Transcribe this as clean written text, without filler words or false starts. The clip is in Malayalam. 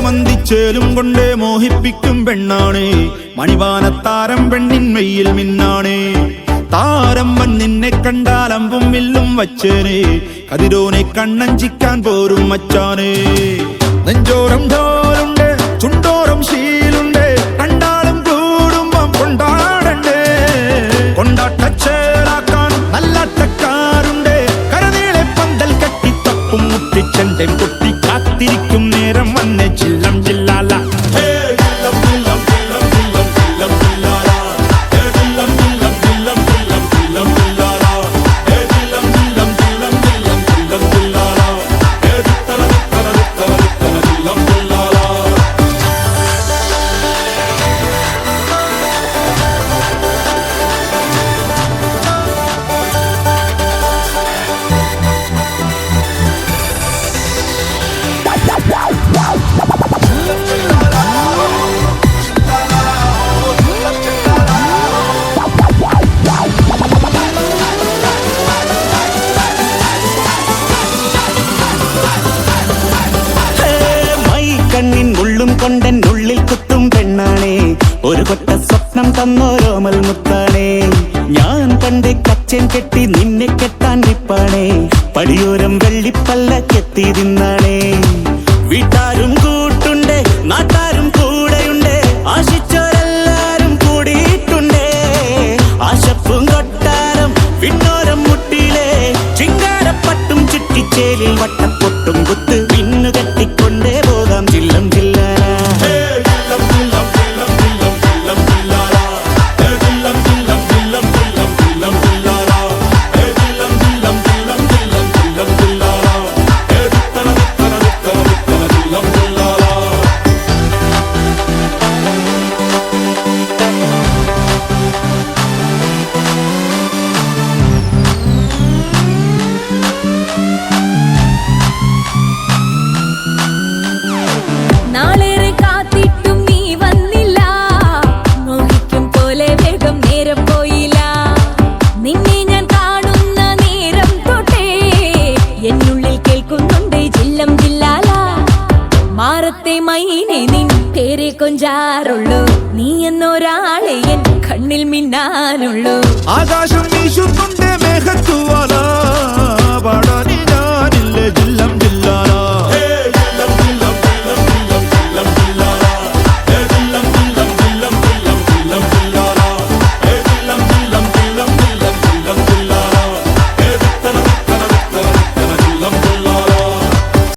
മന്തിച്ചേലും കൊണ്ടേ മോഹിപ്പിക്കും പെണ്ണാണ്. മണിവാനത്താരം പെണ്ണിൻ മെയ്യിൽ മിന്നാണ്. താരമ്പൻ നിന്നെ കണ്ടാൽ അമ്പും വില്ലും വച്ചേനെ. കതിരോനെ കണ്ണഞ്ചിക്കാൻ പോരും മച്ചാനെ. നെഞ്ചോരം ഢോലുണ്ട്, ചുണ്ടോരം ശീലുണ്ട്. കണ്ടാലും കൂടുമ്പം കൊണ്ടാടണ്ടേ. കൊണ്ടാട്ടച്ചേലാക്കാൻ നല്ലാട്ടക്കാരുണ്ട്. കരനീളെ പന്തൽ കെട്ടി തപ്പും മുട്ടിച്ചെന്റെ പൊട്ടി കാത്തിരിക്കും നേരം വന്നെ ചില്ലം ചില്ലാല. കൊണ്ടെന്നുള്ളിൽ കുത്തും പെണ്ണാണേ. ഒരു കൊട്ട സ്വപ്നം തന്നോരോമൽ മുത്താണേ. ഞാൻ പണ്ട് കച്ചൻ കെട്ടി നിന്നെ കെട്ടാൻ നിപ്പാണേ. പടിയോരം വെള്ളിപ്പല്ലക്കെത്തി തിന്നാണേ. വീട്ടാരും കൂട്ടുണ്ട്, നാട്ടാരും കൂടെയുണ്ട്. ആശിച്ചോരെല്ലാരും കൂടിയിട്ടുണ്ടേ. ആശപ്പും കൊട്ടാരം പിന്നോരം മുട്ടിയിലെ ചിങ്കാരപ്പട്ടും ചുറ്റിച്ചേലിൽ വട്ടപ്പൊട്ടും കുത്ത് പിന്നു കെട്ടിക്കൊണ്ടേ പോകാം ചില്ലം ചില്ലാ. നാളേറെ കാത്തിട്ടും നീ വന്നില്ല. മോഹിക്കും പോലെ വേഗം നേരം പോയില്ല. നിന്നെ ഞാൻ കാണുന്ന നേരം തൊട്ടേ എന്നുള്ളിൽ കേൾക്കുന്നുണ്ട് ജില്ലം ജില്ലാല. മാറത്തെ മൈനെ നിൻ പേരെ കൊഞ്ചാറുള്ളൂ. നീ എന്നൊരാളെ എൻ കണ്ണിൽ മിന്നാനുള്ളൂ. ആകാശം വീശുന്നുണ്ട് മേഘത്തുവാല. പാടാനി ഞാനില്ല.